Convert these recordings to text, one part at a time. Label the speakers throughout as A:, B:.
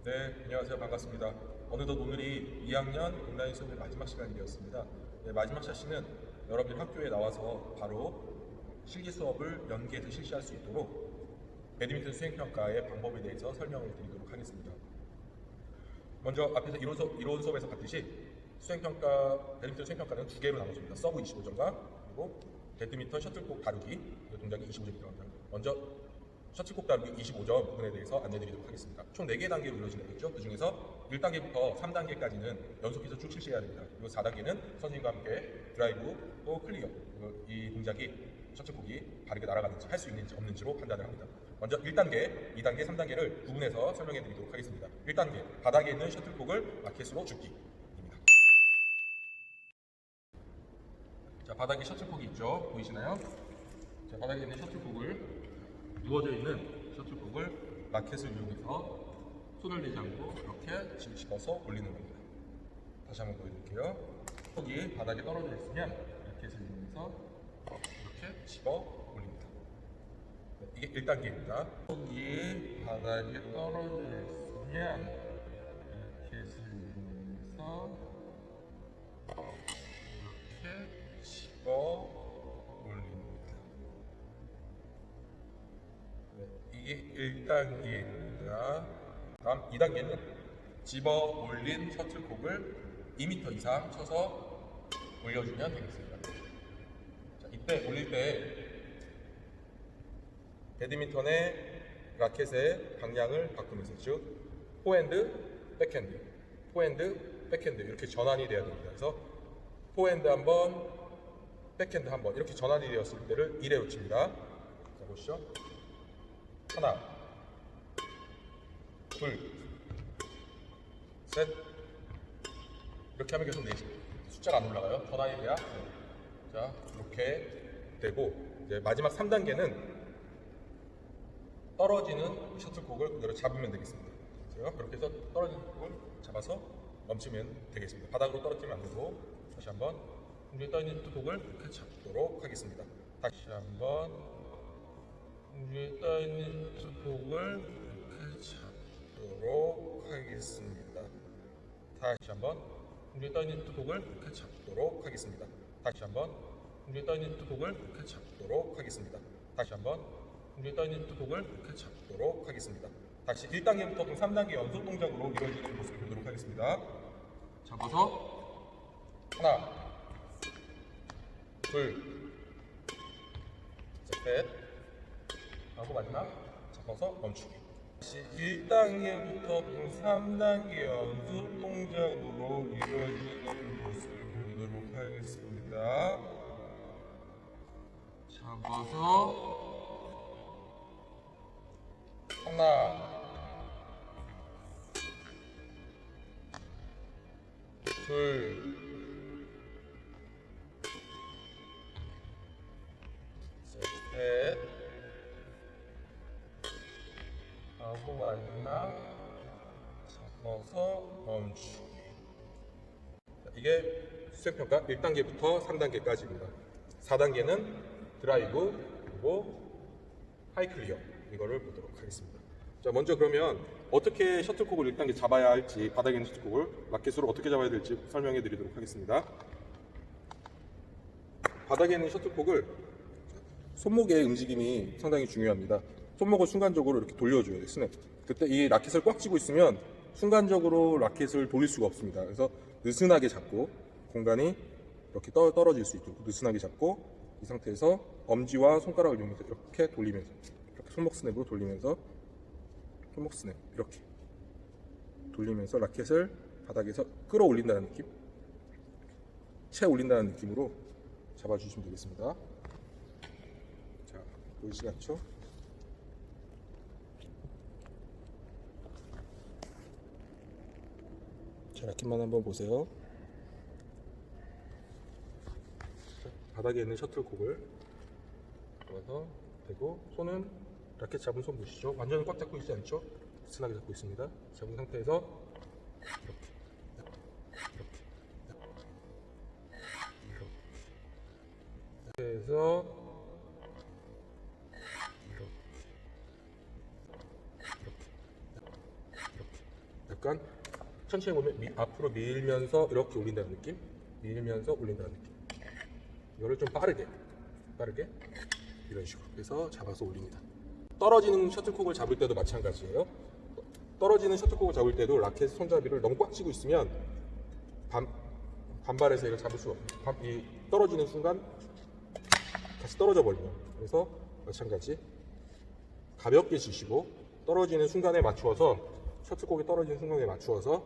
A: 네, 안녕하세요. 반갑습니다. 어느덧 오늘이 2학년 온라인 수업의 마지막 시간이 되었습니다. 네, 마지막 샷시는 여러분들 학교에 나와서 바로 실기 수업을 연계해서 실시할 수 있도록 배드민턴 수행평가의 방법에 대해서 설명을 드리도록 하겠습니다. 먼저 앞에서 이론 수업에서 봤듯이 배드민턴 수행평가는 두 개로 나눠집니다. 서브 25점과 그리고 배드민턴 셔틀콕 다루기 동작이 25점이 들어갑니다. 먼저 셔틀콕 다루기 25점 부분에 대해서 안내드리도록 하겠습니다. 총 4개 단계로 이루어지겠죠. 그 중에서 1단계부터 3단계까지는 연속해서 쭉 실시해야 됩니다. 그리고 4단계는 선생님과 함께 드라이브 또 클리어 이 동작이 셔틀콕이 바르게 날아가는지 할 수 있는지 없는지로 판단을 합니다. 먼저 1단계, 2단계, 3단계를 구분해서 설명해 드리도록 하겠습니다. 1단계, 바닥에 있는 셔틀콕을 라켓으로 줍기입니다. 자, 바닥에 셔틀콕이 있죠. 보이시나요? 자, 바닥에 있는 셔틀콕을 누워져 있는 셔틀콕을 라켓을 이용해서 손을 내지 않고 이렇게 집어서 올리는 겁니다. 다시 한번 보여드릴게요. 콕이 바닥에 떨어져 있으면 라켓을 이용해서 이렇게 집어 올립니다. 네, 이게 1단계입니다. 콕이 바닥에 떨어져 있으면 라켓을 이용해서 이렇게 집어 올립니다. 네, 이게 1단계입니다. 다음 2단계는 집어 올린 셔틀콕을 2m 이상 쳐서 올려주면 되겠습니다. 자, 이때 올릴 때 배드민턴의 라켓의 방향을 바꾸면서 즉 포핸드, 백핸드, 포핸드, 백핸드 이렇게 전환이 돼야 됩니다. 그래서 포핸드 한번, 백핸드 한번 이렇게 전환이 되었을 때를 1회로 칩니다. 자, 보시죠. 하나, 둘, 셋. 이렇게 하면 계속 내지. 숫자가 안 올라가요. 전환이 돼야. 네. 자, 이렇게 되고 이제 마지막 3단계는 떨어지는 셔틀콕을 그대로 잡으면 되겠습니다. 그렇게 해서 떨어지는 셔틀콕을 잡아서 멈추면 되겠습니다. 바닥으로 떨어뜨리면 안 되고 다시 한번 공중에 떠 있는 셔틀콕을 이렇게 잡도록 하겠습니다. 다시 한번 공중에 떠 있는 셔틀콕을 이렇게 잡도록 하겠습니다. 다시 한번 공중에 떠 있는 셔틀콕을 이렇게 잡도록 하겠습니다. 다시 한번 공중에 떠 있는 셔틀콕을 이렇게 잡도록 하겠습니다. 다시 한번 공중에 떠 있는 셔틀콕을 이렇게 잡도록 하겠습니다. 다시 1단계부터 3단계 연속 동작으로 이루어지는 모습을 보도록 하겠습니다. 잡아서 하나, 둘, 셋, 하고 마지막 잡아서 멈추기. 다시 1단계부터 3단계 연속 동작으로 이루어지는 모습을 보도록 하겠습니다. 잡아서 하나, 둘, 셋, 하고 마지막 잡아서 멈추기. 이게 수행평가 1단계부터 3단계까지입니다. 4단계는 드라이브 그리고 하이클리어 이거를 보도록 하겠습니다. 자, 먼저 그러면 어떻게 셔틀콕을 1단계 잡아야 할지, 바닥에 있는 셔틀콕을 라켓으로 어떻게 잡아야 될지 설명해 드리도록 하겠습니다. 바닥에 있는 셔틀콕을 손목의 움직임이 상당히 중요합니다. 손목을 순간적으로 이렇게 돌려줘야 돼요. 스냅. 그때 이 라켓을 꽉 쥐고 있으면 순간적으로 라켓을 돌릴 수가 없습니다. 그래서 느슨하게 잡고 공간이 이렇게 떨어질 수 있도록 느슨하게 잡고 이 상태에서 엄지와 손가락을 이용해서 이렇게 돌리면서 이렇게 손목 스냅으로 돌리면서 손목 스냅 이렇게 돌리면서 라켓을 바닥에서 끌어올린다는 느낌, 채 올린다는 느낌으로 잡아주시면 되겠습니다. 자, 보이시겠죠? 자, 라켓만 한번 보세요. 자, 바닥에 있는 셔틀콕을 잡아서 대고 손은 라켓 잡은 손 보시죠? 완전히 꽉 잡고 있지 않죠? 스하게 잡고 있습니다. 잡은 상태에서 이렇게 해서 약간 천천히 보면 앞으로 밀면서 이렇게 올린다는 느낌, 밀면서 올린다는 느낌. 이거를 좀 빠르게 이런 식으로 해서 잡아서 올립니다. 떨어지는 셔틀콕을 잡을 때도 마찬가지예요. 떨어지는 셔틀콕을 잡을 때도 라켓 손잡이를 너무 꽉 쥐고 있으면 반발해서 이걸 잡을 수가 없어요. 이 떨어지는 순간 다시 떨어져 버려요. 그래서 마찬가지 가볍게 쥐시고 떨어지는 순간에 맞추어서 셔틀콕이 떨어지는 순간에 맞추어서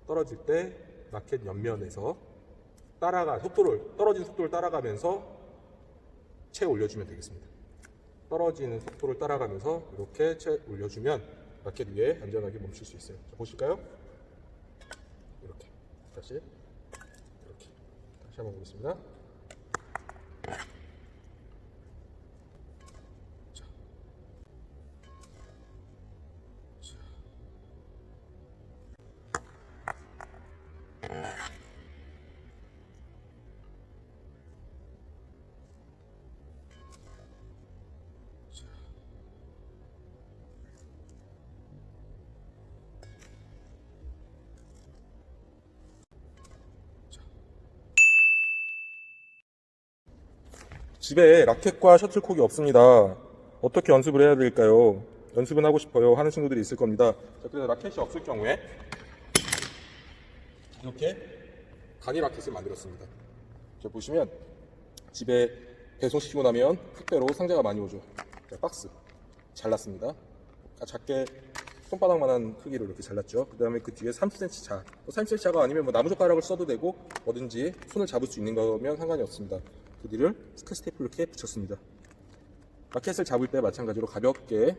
A: 떨어질 때 라켓 옆면에서 떨어지는 속도를 따라가면서 채 올려주면 되겠습니다. 떨어지는 속도를 따라가면서 이렇게 채 올려주면 라켓 위에 안전하게 멈출 수 있어요. 자, 보실까요? 이렇게 다시 한번 보겠습니다. 집에 라켓과 셔틀콕이 없습니다. 어떻게 연습을 해야 될까요? 연습은 하고 싶어요 하는 친구들이 있을 겁니다. 자, 그래서 라켓이 없을 경우에 이렇게 간이 라켓을 만들었습니다. 자, 보시면 집에 배송시키고 나면 택배로 상자가 많이 오죠. 자, 박스 잘랐습니다. 작게 손바닥만한 크기로 이렇게 잘랐죠. 그 다음에 그 뒤에 30cm 자, 30cm가 아니면 뭐 나무젓가락을 써도 되고 뭐든지 손을 잡을 수 있는 거면 상관이 없습니다. 그 뒤를 스크래치 테이프로 이렇게 붙였습니다. 라켓을 잡을 때 마찬가지로 가볍게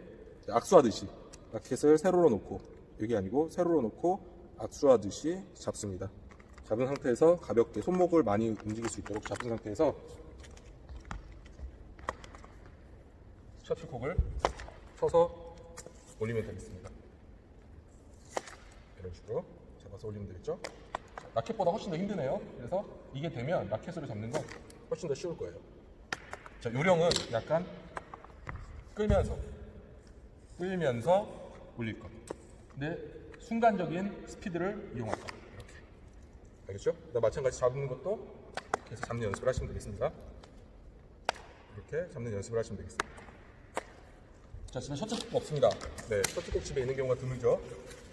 A: 악수하듯이 라켓을 세로로 놓고, 여기 아니고 세로로 놓고 악수하듯이 잡습니다. 잡은 상태에서 가볍게 손목을 많이 움직일 수 있도록 잡은 상태에서 셔틀콕을 쳐서 올리면 되겠습니다. 이런 식으로 잡아서 올리면 되겠죠. 라켓보다 훨씬 더 힘드네요. 그래서 이게 되면 라켓으로 잡는 건 훨씬 더 쉬울 거예요. 자, 요령은 약간 끌면서 올릴 것. 근데 순간적인 스피드를 이용할 것. 이렇게. 알겠죠? 마찬가지 잡는 것도 이렇게 해서 잡는 연습을 하시면 되겠습니다. 이렇게 잡는 연습을 하시면 되겠습니다. 자, 집에 셔틀콕 없습니다. 네, 셔틀콕 집에 있는 경우가 드물죠.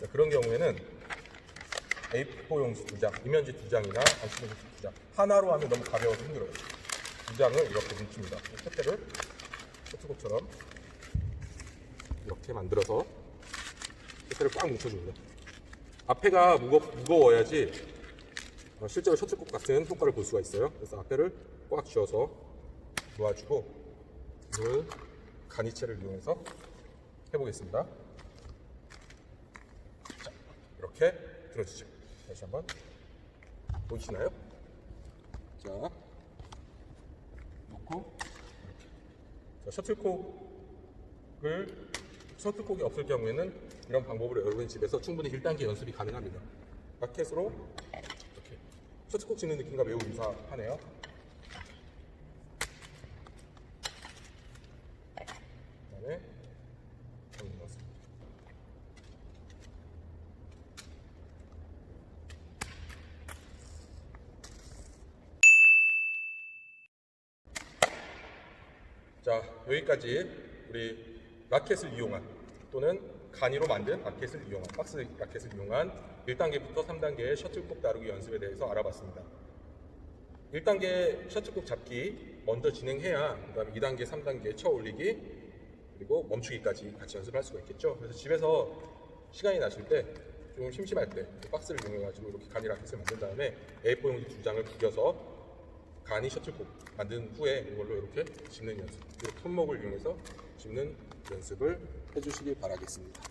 A: 자, 그런 경우에는 A4 용지 2장, 이면지 2장이나 안치면지 2장. 하나로 하면 너무 가벼워서 힘들어요. 2장을 이렇게 뭉칩니다. 택배를 셔틀콕처럼 이렇게 만들어서 택배를 꽉 뭉쳐줍니다. 앞에가 무거워야지 실제로 셔틀콕 같은 효과를 볼 수가 있어요. 그래서 앞에를 꽉 쥐어서 놓아주고 이걸 가니체를 이용해서 해보겠습니다. 자, 이렇게 들어주죠. 다시 한번 보이시나요? 자, 놓고 이렇게. 자, 셔틀콕이 없을 경우에는 이런 방법으로 여러분 집에서 충분히 1단계 연습이 가능합니다. 라켓으로 이렇게 셔틀콕 치는 느낌과 매우 유사하네요. 그다음에 넣었습니다. 자, 여기까지 우리 라켓을 이용한 또는 간이로 만든 라켓을 이용한 박스 라켓을 이용한 1단계부터 3단계의 셔틀콕 다루기 연습에 대해서 알아봤습니다. 1단계 셔틀콕 잡기 먼저 진행해야 그 다음에 2단계, 3단계 쳐 올리기 그리고 멈추기까지 같이 연습할 수가 있겠죠. 그래서 집에서 시간이 나실 때 좀 심심할 때 박스를 이용해가지고 이렇게 간이 라켓을 만든 다음에 A4 용지 2장을 구겨서 간이 셔틀콕 만든 후에 이걸로 이렇게 짚는 연습, 그리고 손목을 이용해서 짚는 연습을 해주시기 바라겠습니다.